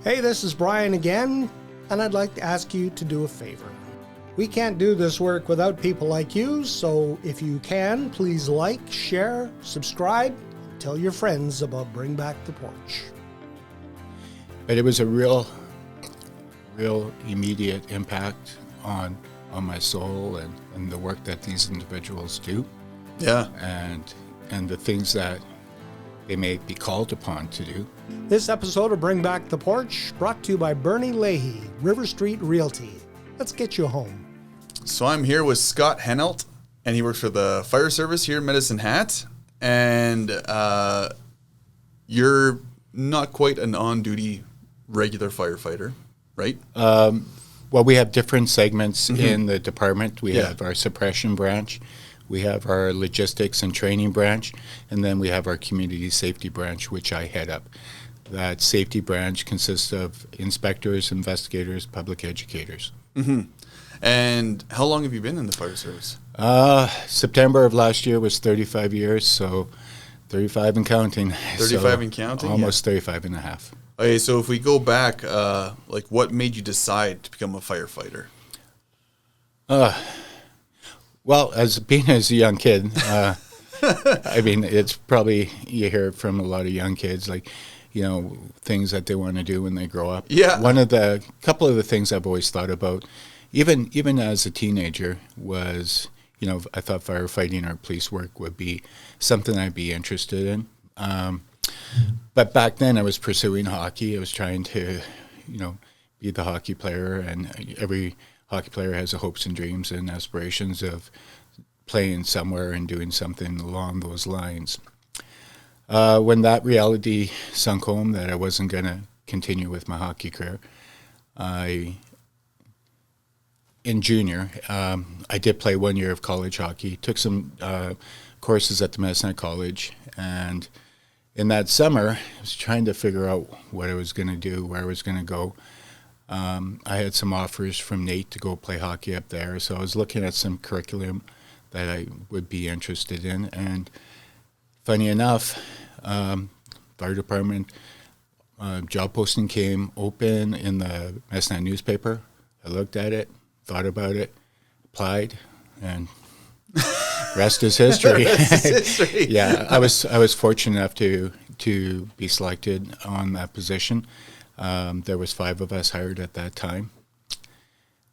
Hey, this is Brian again, and I'd like to ask you to do a favor. We can't do this work without people like you, so if you can, please like, share, subscribe, tell your friends about Bring Back the Porch. But it was a real immediate impact on my soul and the work that these individuals do. Yeah. And the things that they may be called upon to do. This episode of Bring Back the Porch brought to you by Bernie Leahy, River Street Realty. Let's get you home. So I'm here with Scott Hanelt, and he works for the fire service here in Medicine Hat. And you're not quite an on-duty regular firefighter, right? Well, we have different segments in the department. We have our suppression branch, we have our logistics and training branch, and then we have our community safety branch, which I head up. That safety branch consists of inspectors, investigators, public educators. Mm-hmm. And how long have you been in the fire service? September of last year was 35 years, so 35 and counting. 35 and counting? Almost 35 and a half. Okay, so if we go back, what made you decide to become a firefighter? Well, as a young kid, I mean, it's probably, you hear it from a lot of young kids, things that they want to do when they grow up. Yeah. Couple of the things I've always thought about, even as a teenager, was, I thought firefighting or police work would be something I'd be interested in. But back then I was pursuing hockey. I was trying to, be the hockey player, and every hockey player has hopes and dreams and aspirations of playing somewhere and doing something along those lines. When that reality sunk home that I wasn't going to continue with my hockey career, in junior, I did play 1 year of college hockey, took some courses at the Medicine College, and in that summer, I was trying to figure out what I was going to do, where I was going to go. I had some offers from Nate to go play hockey up there, so I was looking at some curriculum that I would be interested in. And funny enough, fire department job posting came open in the Medicine newspaper. I looked at it, thought about it, applied, and rest is history. Yeah, I was fortunate enough to be selected on that position. There was 5 of us hired at that time,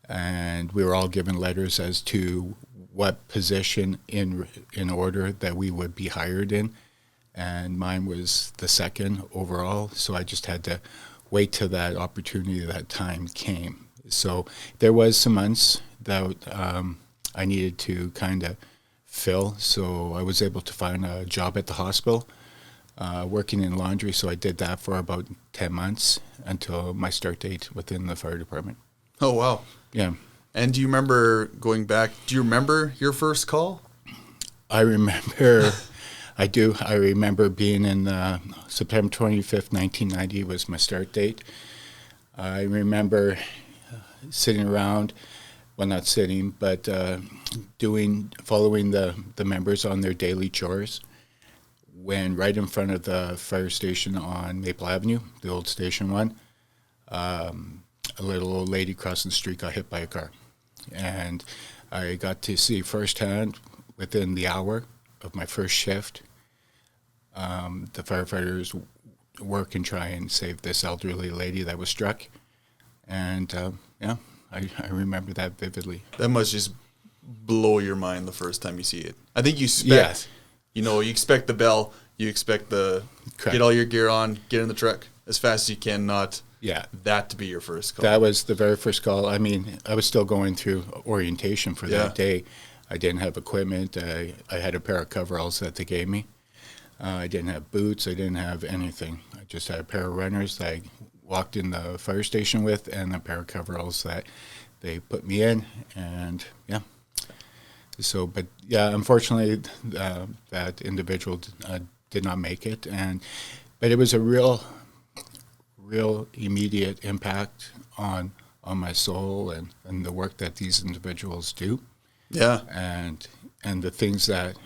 and we were all given letters as to what position in order that we would be hired in, and mine was the second overall, so I just had to wait till that opportunity, that time came. So there was some months that I needed to kind of fill, so I was able to find a job at the hospital, working in laundry, so I did that for about 10 months until my start date within the fire department. Oh, wow. Yeah. And do you remember going back, do you remember your first call? I remember, I do. I remember being in September 25th, 1990 was my start date. I remember sitting around, well, not sitting, but following the members on their daily chores, when right in front of the fire station on Maple Avenue, the old station one, a little old lady crossing the street got hit by a car. And I got to see firsthand, within the hour of my first shift, the firefighters work and try and save this elderly lady that was struck. And I remember that vividly. That must just blow your mind the first time you see it. I think you expect, you expect the bell, you expect get all your gear on, get in the truck as fast as you can, not that to be your first call. That was the very first call. I mean, I was still going through orientation for that day. I didn't have equipment. I had a pair of coveralls that they gave me. I didn't have boots. I didn't have anything. I just had a pair of runners that I walked in the fire station with, and a pair of coveralls that they put me in, and So, but unfortunately, that individual did not make it, but it was a real immediate impact on my soul and the work that these individuals do. Yeah. And the things that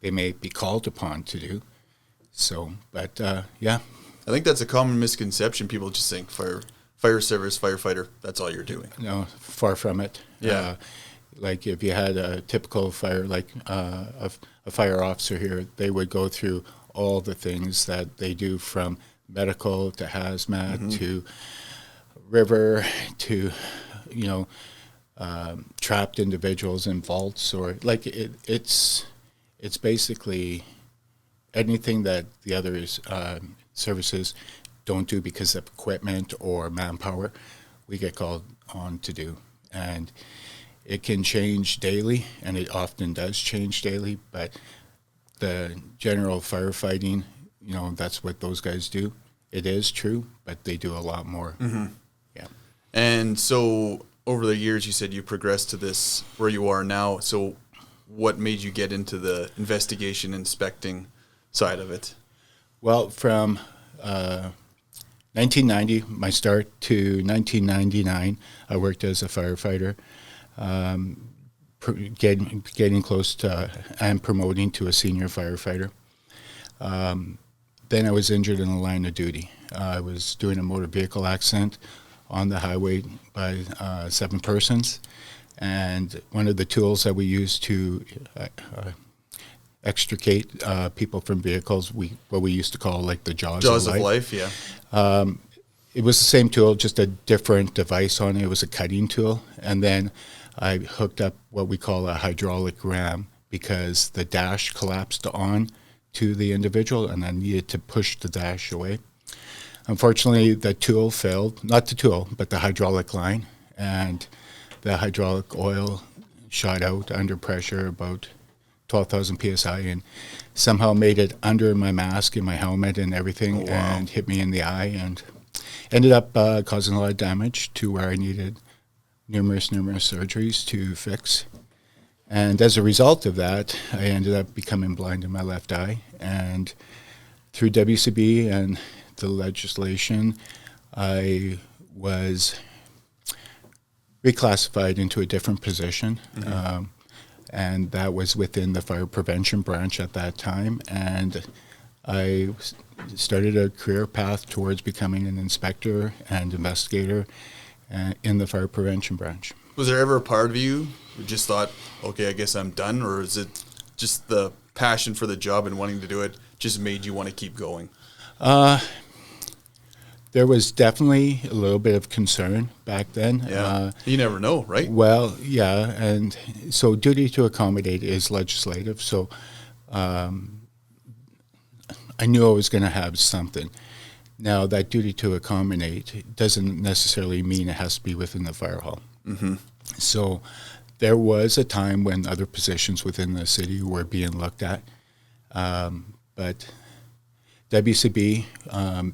they may be called upon to do. So, but I think that's a common misconception. People just think fire service, firefighter, that's all you're doing. No, far from it. Yeah. Like if you had a typical fire, like a fire officer here, they would go through all the things that they do, from medical to hazmat to river to, trapped individuals in vaults, or like it's basically anything that the other services don't do because of equipment or manpower, we get called on to do. And it can change daily, and it often does change daily, but the general firefighting, that's what those guys do. It is true, but they do a lot more. Yeah. And so over the years, you said you progressed to this where you are now. So what made you get into the investigation, inspecting side of it? Well, from 1990, my start, to 1999, I worked as a firefighter, getting close to and promoting to a senior firefighter. Then I was injured in the line of duty. I was doing a motor vehicle accident on the highway by 7 persons, and one of the tools that we used to extricate people from vehicles, what we used to call like the jaws of life. Yeah. It was the same tool, just a different device on it. It was a cutting tool, and then I hooked up what we call a hydraulic ram, because the dash collapsed on to the individual, and I needed to push the dash away. Unfortunately, the tool failed, not the tool, but the hydraulic line, and the hydraulic oil shot out under pressure, about 12,000 psi, and somehow made it under my mask and my helmet and everything. Oh, wow. And hit me in the eye, and ended up causing a lot of damage to where I needed numerous surgeries to fix. And as a result of that, I ended up becoming blind in my left eye. And through WCB and the legislation, I was reclassified into a different position. And that was within the fire prevention branch at that time. And I started a career path towards becoming an inspector and investigator in the fire prevention branch. Was there ever a part of you who just thought, okay, I guess I'm done? Or is it just the passion for the job and wanting to do it just made you want to keep going? There was definitely a little bit of concern back then. Yeah. You never know, right? Well, yeah. And so duty to accommodate is legislative. So I knew I was going to have something. Now, that duty to accommodate doesn't necessarily mean it has to be within the fire hall. So there was a time when other positions within the city were being looked at. But WCB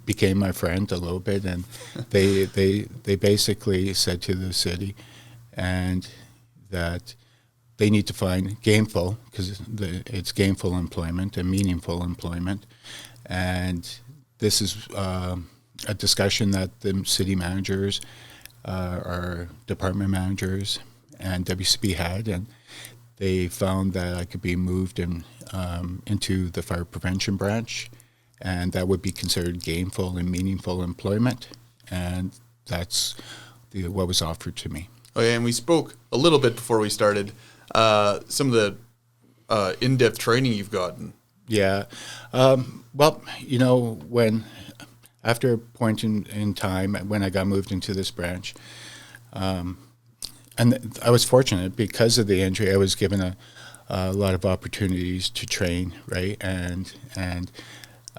became my friend a little bit, and they basically said to the city and that they need to find gainful, because it's gainful employment and meaningful employment. And this is a discussion that the city managers, our department managers, and WCB had, and they found that I could be moved into the fire prevention branch, and that would be considered gainful and meaningful employment, and that's what was offered to me. Oh, yeah, and we spoke a little bit before we started, some of the in-depth training you've gotten. Yeah. Well, after a point in time when I got moved into this branch, and I was fortunate because of the injury, I was given a lot of opportunities to train, right? And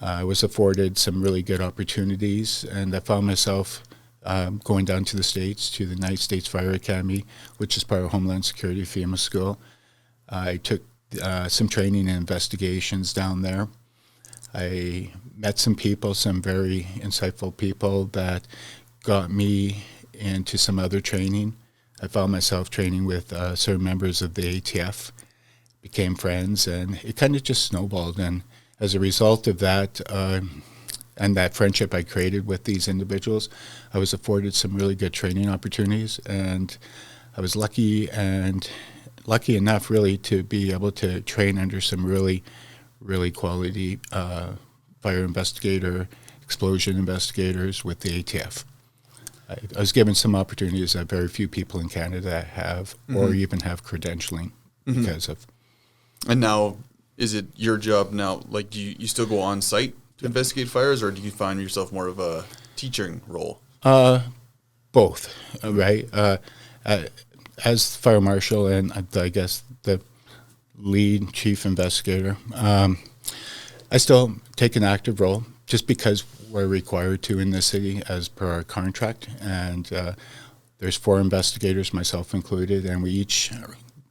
I was afforded some really good opportunities, and I found myself going down to the States, to the United States Fire Academy, which is part of Homeland Security FEMA school. I took some training in investigations down there. I met some people, some very insightful people that got me into some other training. I found myself training with certain members of the ATF, became friends, and it kind of just snowballed. And as a result of that, and that friendship I created with these individuals, I was afforded some really good training opportunities, and I was lucky enough really to be able to train under some really, really quality fire investigator explosion investigators with the ATF. I was given some opportunities that very few people in Canada have, or even have credentialing because of. And now, is it your job now? Like, do you still go on site to investigate fires, or do you find yourself more of a teaching role? Both, right? As fire marshal and I guess the lead chief investigator, I still take an active role just because we're required to in the city as per our contract. And there's 4 investigators, myself included, and we each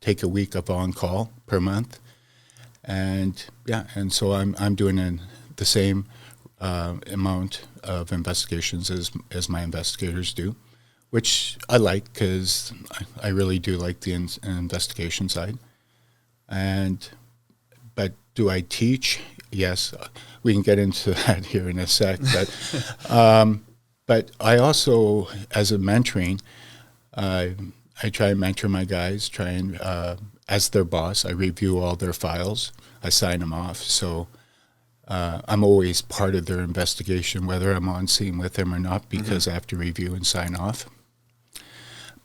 take a week of on-call per month. And and so I'm doing the same amount of investigations as my investigators do, which I like because I really do like the investigation side. But do I teach? Yes, we can get into that here in a sec. But I also, as a mentoring, I try and mentor my guys. As their boss, I review all their files. I sign them off. So I'm always part of their investigation, whether I'm on scene with them or not, because I have to review and sign off.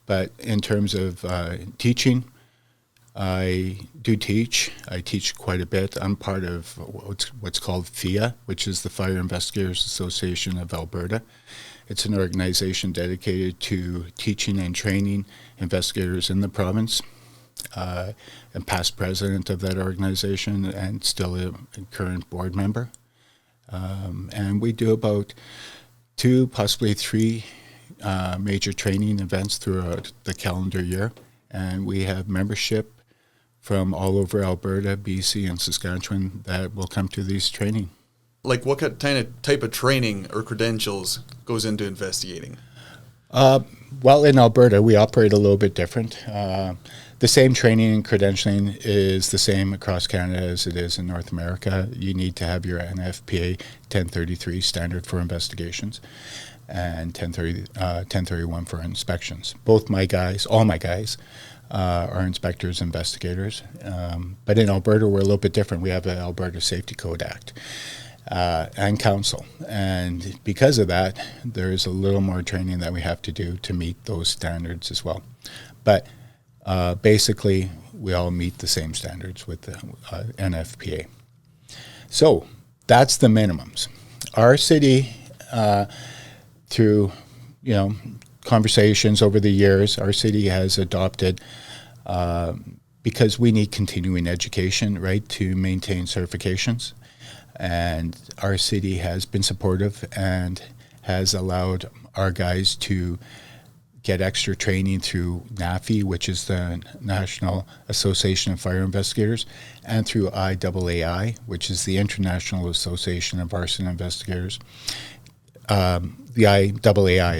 But in terms of teaching, I do teach. I teach quite a bit. I'm part of what's called FIA, which is the Fire Investigators Association of Alberta. It's an organization dedicated to teaching and training investigators in the province. I'm past president of that organization and still a current board member. And we do about 2, possibly 3 major training events throughout the calendar year. And we have membership from all over Alberta, BC, and Saskatchewan that will come to these training. Like what type of training or credentials goes into investigating? Well, in Alberta, we operate a little bit different. The same training and credentialing is the same across Canada as it is in North America. You need to have your NFPA 1033 standard for investigations and 1031 for inspections. All my guys, are inspectors, investigators. But in Alberta, we're a little bit different. We have the Alberta Safety Code Act and council. And because of that, there's a little more training that we have to do to meet those standards as well. But basically, we all meet the same standards with the NFPA. So that's the minimums. Our city, through conversations over the years, our city has adopted, because we need continuing education, right, to maintain certifications. And our city has been supportive and has allowed our guys to get extra training through NAFI, which is the National Association of Fire Investigators, and through IAAI, which is the International Association of Arson Investigators. The IAAI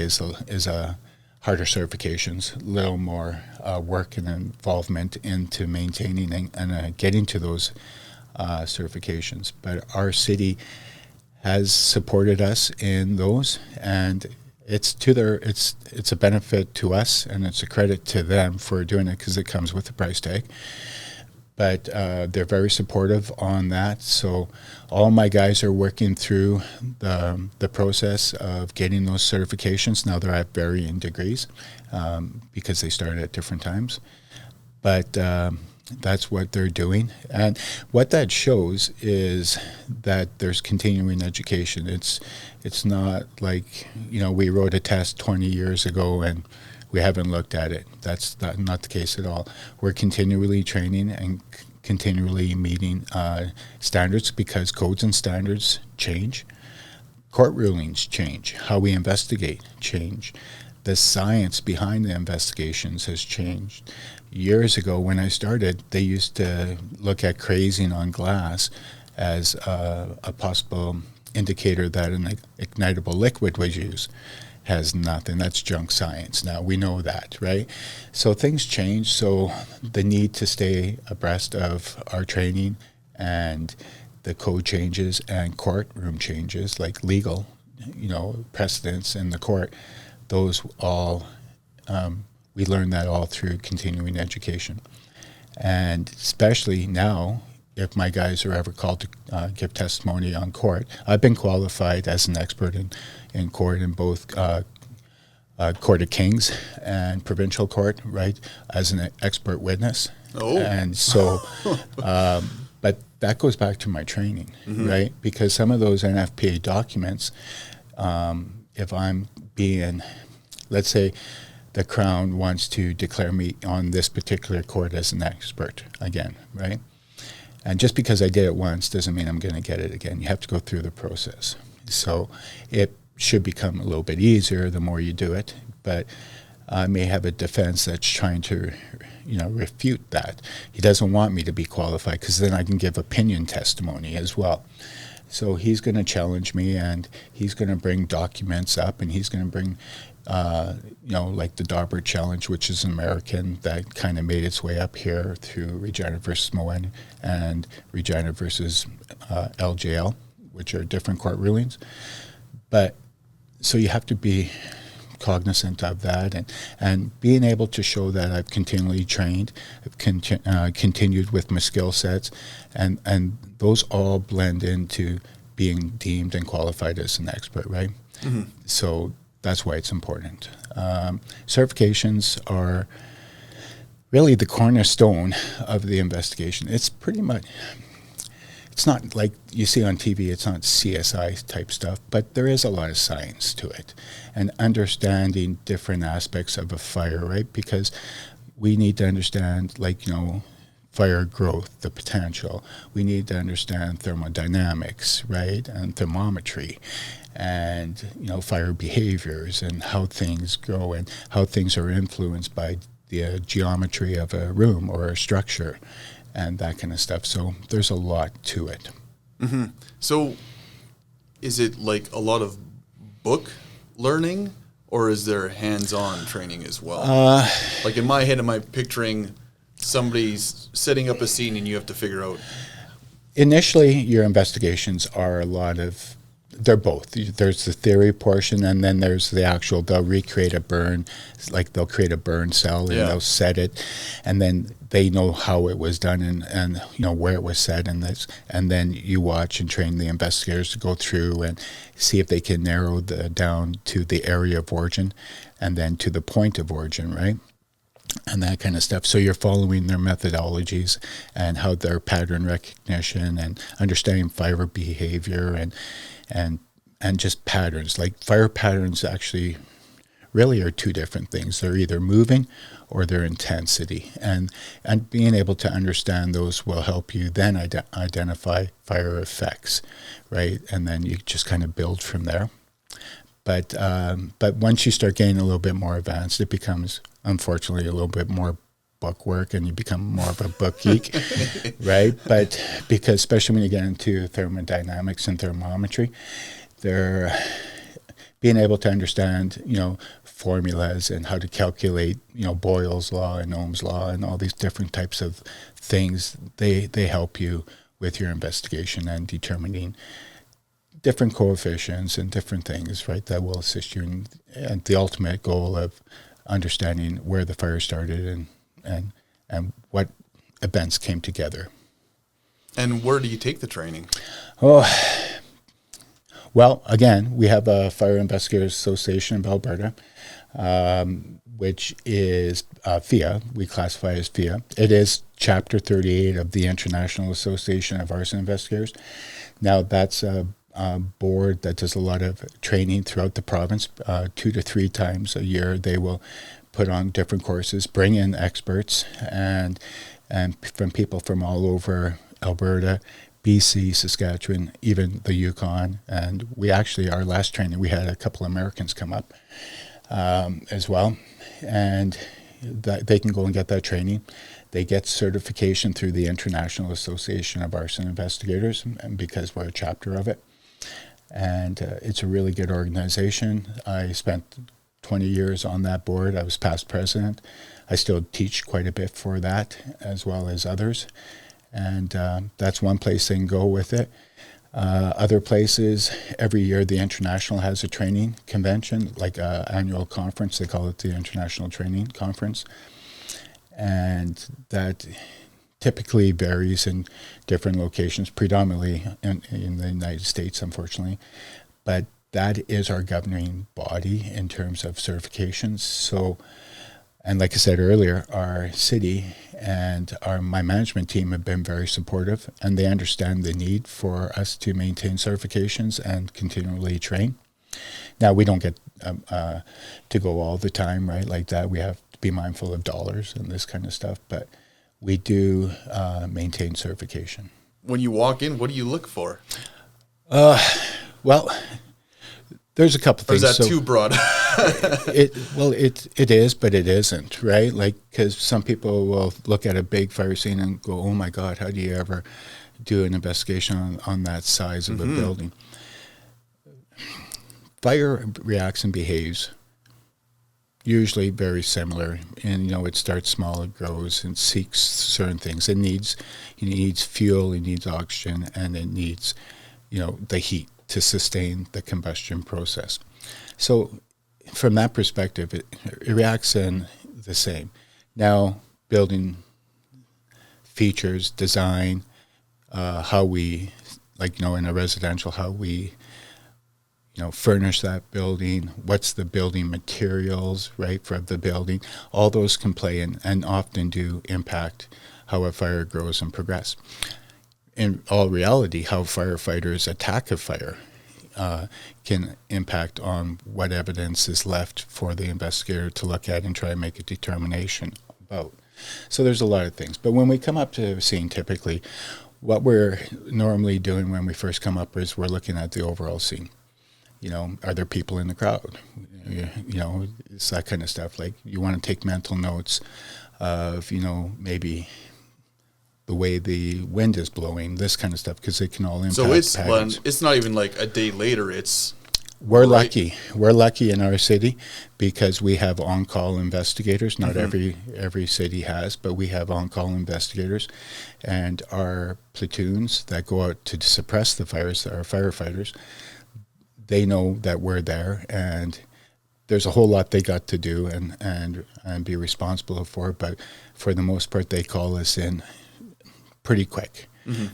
is a harder certifications, a little more work and involvement into maintaining and getting to those certifications. But our city has supported us in those, and it's a benefit to us, and it's a credit to them for doing it because it comes with a price tag. But they're very supportive on that. So all my guys are working through the process of getting those certifications. Now they're at varying degrees because they started at different times. But that's what they're doing. And what that shows is that there's continuing education. It's not like, we wrote a test 20 years ago and we haven't looked at it. That's not the case at all. We're continually training and continually meeting standards because codes and standards change. Court rulings change. How we investigate change. The science behind the investigations has changed. Years ago when I started, they used to look at crazing on glass as a possible indicator that an ignitable liquid was used. Has nothing. That's junk science. Now we know that, right? So things change. So the need to stay abreast of our training and the code changes and courtroom changes, like legal, precedents in the court, those all, we learn that all through continuing education. And especially now if my guys are ever called to give testimony on court. I've been qualified as an expert in court in both Court of Kings and Provincial Court, right, as an expert witness. Oh. And so, but that goes back to my training, right? Because some of those NFPA documents, if I'm being, let's say, the Crown wants to declare me on this particular court as an expert again, right? And just because I did it once doesn't mean I'm going to get it again. You have to go through the process. So it should become a little bit easier the more you do it, but I may have a defense that's trying to, refute that. He doesn't want me to be qualified because then I can give opinion testimony as well. So he's going to challenge me, and he's going to bring documents up, and he's going to bring, like the Dauber Challenge, which is an American that kind of made its way up here through Regina versus Moen and Regina versus LJL, which are different court rulings. But so you have to be cognizant of that, and being able to show that I've continually trained, I've continued with my skill sets, and those all blend into being deemed and qualified as an expert, right? Mm-hmm. So that's why it's important. Certifications are really the cornerstone of the investigation. It's pretty much, it's not like you see on TV, it's not CSI type stuff, but there is a lot of science to it, and understanding different aspects of a fire, right? Because we need to understand, fire growth, the potential. We need to understand thermodynamics, right? And thermometry, and, fire behaviors, and how things go, and how things are influenced by the geometry of a room or a structure, and that kind of stuff. So there's a lot to it. Mm-hmm. So is it like a lot of book learning, or is there hands-on training as well? Like in my head, am I picturing somebody's setting up a scene and you have to figure out? Initially, your investigations are a lot of, they're both. There's the theory portion, and then there's the actual, they'll recreate a burn, like they'll create a burn cell, and they'll set it, and then they know how it was done, and where it was set, and then you watch and train the investigators to go through and see if they can narrow down to the area of origin, and then to the point of origin, right? And that kind of stuff. So you're following their methodologies and how their pattern recognition and understanding fire behavior and just patterns. Like fire patterns actually really are two different things. They're either moving or their intensity. And being able to understand those will help you then identify fire effects, right? And then you just kind of build from there. But once you start getting a little bit more advanced, it becomes, unfortunately, a little bit more book work, and you become more of a book geek, right? But because especially when you get into thermodynamics and thermometry, they're being able to understand, formulas and how to calculate, Boyle's law and Ohm's law and all these different types of things. They help you with your investigation and determining different coefficients and different things, right, that will assist you in the ultimate goal of understanding where the fire started and what events came together. And where do you take the training? Oh, well, again, we have a Fire Investigators Association of Alberta, which is FIA. We classify as FIA. It is Chapter 38 of the International Association of Arson Investigators. Now, that's a board that does a lot of training throughout the province. 2 to 3 times a year, they will put on different courses, bring in experts, and from people from all over Alberta, BC, Saskatchewan, even the Yukon. And we actually, our last training, we had a couple Americans come up as well, and they can go and get that training. They get certification through the International Association of Arson Investigators, and because we're a chapter of it. And it's a really good organization. I spent 20 years on that board. I was past president. I still teach quite a bit for that, as well as others. And that's one place they can go with it. Other places, every year the International has a training convention, like an annual conference. They call it the International Training Conference. And typically varies in different locations, predominantly in the United States, unfortunately. But that is our governing body in terms of certifications. So, and like I said earlier, our city and my management team have been very supportive, and they understand the need for us to maintain certifications and continually train. Now, we don't get to go all the time, right, like that. We have to be mindful of dollars and this kind of stuff, but we do maintain certification. When you walk in, what do you look for? Well, there's a couple things. Or is that too broad? It is, but it isn't, right? Like, because some people will look at a big fire scene and go, "Oh my God, how do you ever do an investigation on that size of a building?" Fire reacts and behaves usually very similar, and it starts small, it grows, and seeks certain things. It needs fuel, it needs oxygen, and it needs the heat to sustain the combustion process. So from that perspective, it reacts in the same. Now, building features, design, how we, in a residential, how we furnish that building, what's the building materials, right, for the building. All those can play and often do impact how a fire grows and progress. In all reality, how firefighters attack a fire can impact on what evidence is left for the investigator to look at and try and make a determination about. So there's a lot of things. But when we come up to a scene, typically, what we're normally doing when we first come up is we're looking at the overall scene. Are there people in the crowd? It's that kind of stuff. Like, you want to take mental notes of, maybe the way the wind is blowing, this kind of stuff, because it can all impact patterns. It's not even like a day later. We're lucky. We're lucky in our city because we have on-call investigators. Not every city has, but we have on-call investigators, and our platoons that go out to suppress the fires, our firefighters, they know that we're there, and there's a whole lot they got to do and be responsible for. But for the most part, they call us in pretty quick.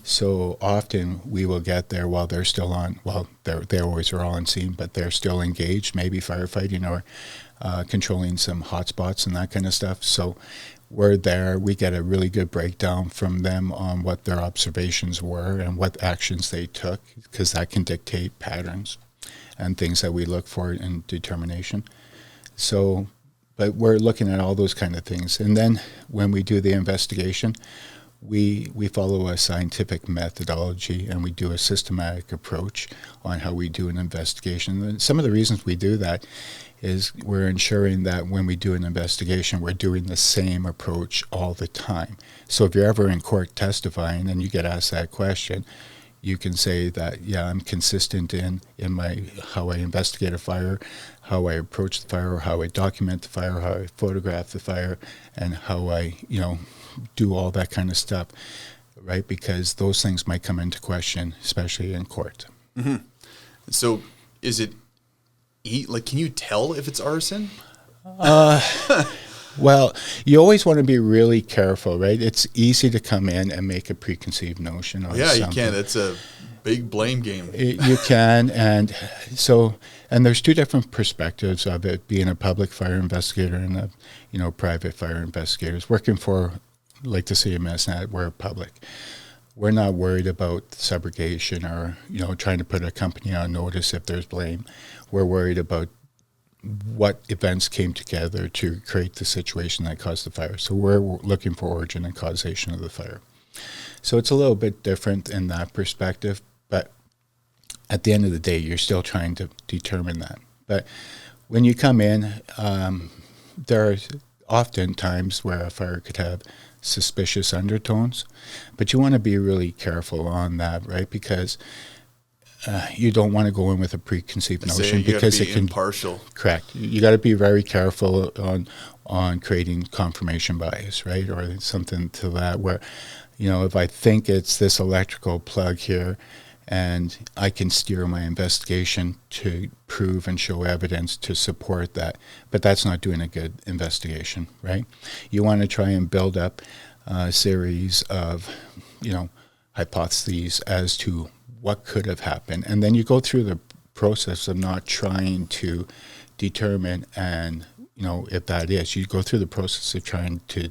So often we will get there while they're still on. Well, they always are on scene, but they're still engaged, maybe firefighting or controlling some hot spots and that kind of stuff. So we're there. We get a really good breakdown from them on what their observations were and what actions they took, because that can dictate patterns and things that we look for in determination. So, but we're looking at all those kind of things. And then when we do the investigation, we follow a scientific methodology, and we do a systematic approach on how we do an investigation. And some of the reasons we do that is we're ensuring that when we do an investigation, we're doing the same approach all the time. So if you're ever in court testifying and you get asked that question, you can say that, yeah, I'm consistent in my how I investigate a fire, how I approach the fire, how I document the fire, how I photograph the fire, and how I, do all that kind of stuff, right? Because those things might come into question, especially in court. So is it, can you tell if it's arson? Well, you always want to be really careful, right? It's easy to come in and make a preconceived notion on something. You can. It's a big blame game. You can, and there's two different perspectives of it, being a public fire investigator and a private fire investigators. Working for, like the city of Medicine, we're public. We're not worried about subrogation or trying to put a company on notice if there's blame. We're worried about what events came together to create the situation that caused the fire. So we're looking for origin and causation of the fire. So it's a little bit different in that perspective, but at the end of the day, you're still trying to determine that. But when you come in, there are often times where a fire could have suspicious undertones, but you want to be really careful on that, right? Because you don't want to go in with a preconceived notion because it can impartial. Correct. You got to be very careful on creating confirmation bias, right, or something to that. Where, if I think it's this electrical plug here, and I can steer my investigation to prove and show evidence to support that, but that's not doing a good investigation, right? You want to try and build up series of, hypotheses as to what could have happened. And then you go through the process of not trying to determine and, if that is, you go through the process of trying to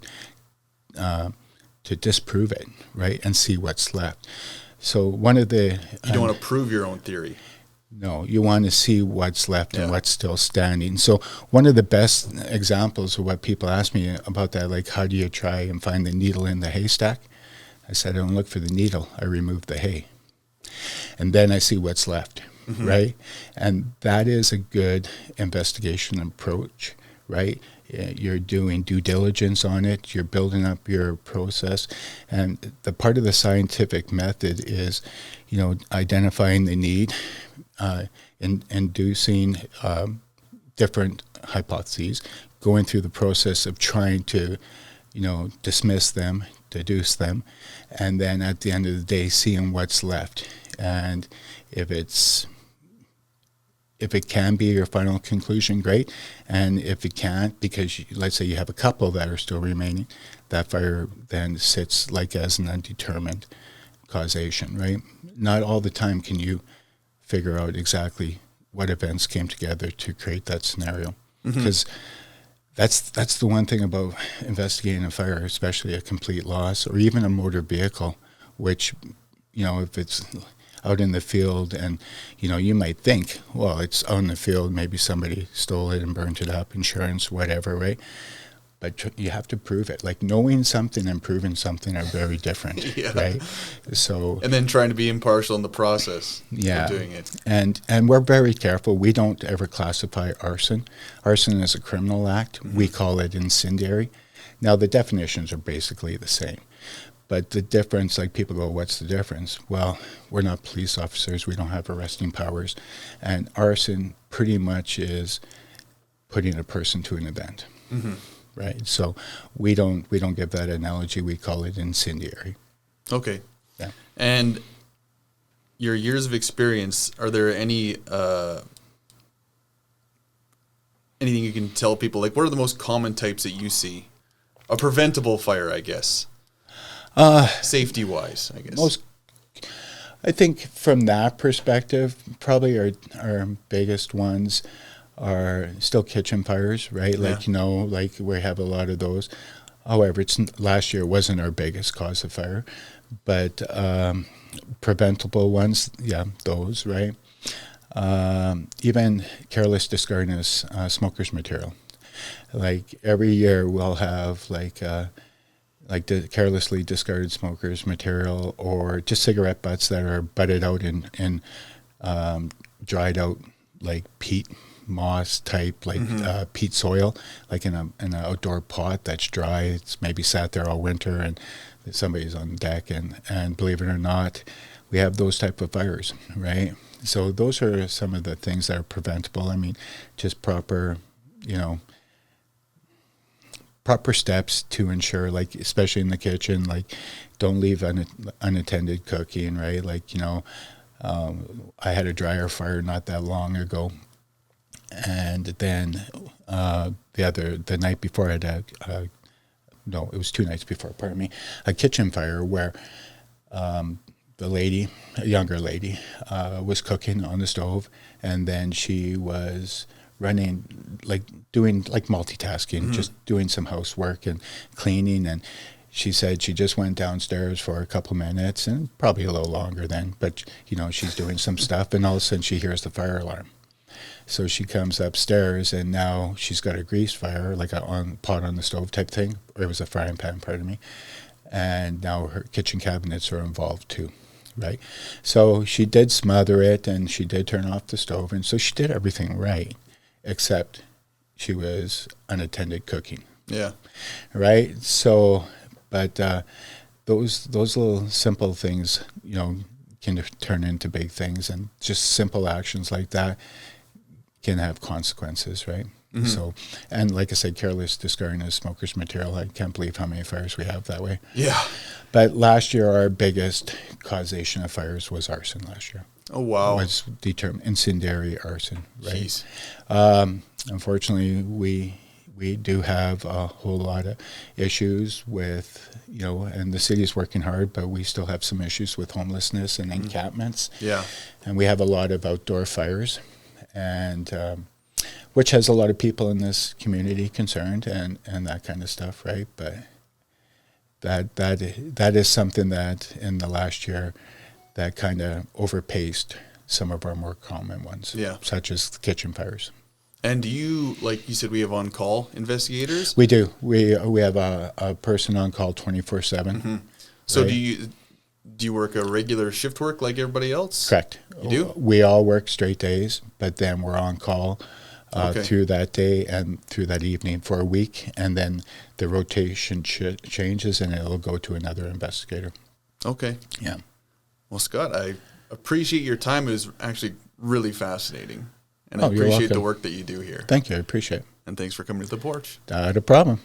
disprove it, right, and see what's left. So one of the... You don't want to prove your own theory. No, you want to see what's left and what's still standing. So one of the best examples of what people ask me about that, like, how do you try and find the needle in the haystack? I said, I don't look for the needle, I remove the hay. And then I see what's left, right? And that is a good investigation approach, right? You're doing due diligence on it, you're building up your process. And the part of the scientific method is, identifying the need, inducing different hypotheses, going through the process of trying to, dismiss them, deduce them, and then at the end of the day, seeing what's left. And if it can be your final conclusion, great. And if it can't, because let's say you have a couple that are still remaining, that fire then sits like as an undetermined causation, right? Not all the time can you figure out exactly what events came together to create that scenario. Because that's the one thing about investigating a fire, especially a complete loss or even a motor vehicle, which, if it's out in the field and, you might think, well, it's out in the field, maybe somebody stole it and burnt it up, insurance, whatever, right? But you have to prove it. Like, knowing something and proving something are very different, right? So, and then trying to be impartial in the process of doing it. And we're very careful. We don't ever classify arson. Arson is a criminal act. We call it incendiary. Now, the definitions are basically the same. But the difference, like, people go, what's the difference? Well, we're not police officers. We don't have arresting powers. And arson pretty much is putting a person to an event. Right, so we don't give that analogy. We call it incendiary. Okay. Yeah. And your years of experience, are there any anything you can tell people? Like, what are the most common types that you see? A preventable fire, I guess. Safety wise, I guess. I think from that perspective, probably our biggest ones are still kitchen fires, right? Like, like we have a lot of those. However, last year wasn't our biggest cause of fire, but preventable ones, those, right? Even careless discarding of smoker's material. Like, every year we'll have the carelessly discarded smokers material, or just cigarette butts that are butted out in dried out, like, peat moss type, like peat soil, like in an outdoor pot that's dry. It's maybe sat there all winter and somebody's on deck, and believe it or not, we have those type of fires, right? So those are some of the things that are preventable. I mean, just proper steps to ensure, like, especially in the kitchen, like, don't leave unattended cooking, right? Like, I had a dryer fire not that long ago, and then the night before I had it was 2 nights before, pardon me, a kitchen fire where the lady, a younger lady, was cooking on the stove, and then she was running, like, doing, like, multitasking, just doing some housework and cleaning, and she said she just went downstairs for a couple minutes, and probably a little longer then, but, she's doing some stuff, and all of a sudden she hears the fire alarm. So she comes upstairs, and now she's got a grease fire, like a pot on the stove type thing. It was a frying pan, pardon me. And now her kitchen cabinets are involved too, right? So she did smother it, and she did turn off the stove, and so she did everything right, except she was unattended cooking. Yeah. Right? So, but those little simple things, can turn into big things, and just simple actions like that can have consequences, right? So, and like I said, careless discarding of smoker's material, I can't believe how many fires we have that way. Yeah. But last year, our biggest causation of fires was arson last year. Oh, wow. Was determined incendiary arson, right? Jeez. Unfortunately, we we do have a whole lot of issues with, and the city's working hard, but we still have some issues with homelessness and encampments. Yeah. And we have a lot of outdoor fires, and which has a lot of people in this community concerned and that kind of stuff, right? But that is something that in the last year that kind of overpaced some of our more common ones, such as kitchen fires. And do you, like you said, we have on-call investigators? We do. We have a person on call 24/7. Mm-hmm. So right? do you work a regular shift work like everybody else? Correct. You do? We all work straight days, but then we're on call through that day and through that evening for a week, and then the rotation changes and it'll go to another investigator. Okay. Yeah. Well, Scott, I appreciate your time. It was actually really fascinating. And I you're appreciate welcome. the work that you do here. Thank you. I appreciate it. And thanks for coming to the porch. Not a problem.